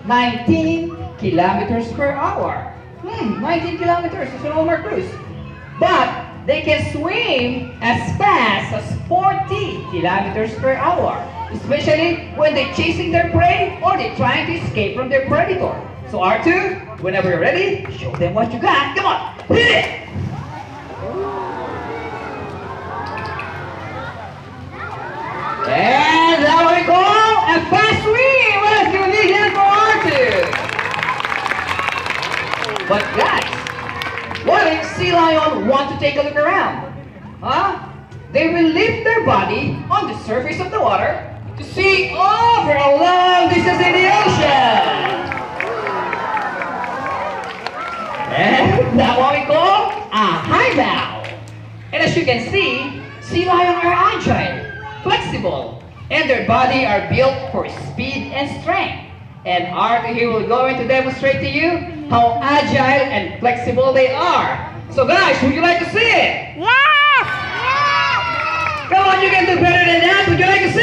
19 kilometers per hour. 19 kilometers is a normal cruise. But they can swim as fast as 40 kilometers per hour, especially when they're chasing their prey or they're trying to escape from their predator. So R2, whenever you're ready, show them what you got. Come on, hit it! And that we go, a fast swim! Well, let's give a big hand for R2. But guys, what if sea lion want to take a look around? Huh? They will lift their body on the surface of the water to see over a long distance in the ocean. And that what we call a high bow. And as you can see, sea lions are agile, flexible, and their body are built for speed and strength. And Arthur here will go to demonstrate to you how agile and flexible they are. So guys, would you like to see it? Yes! Come on, you can do better than that. Would you like to see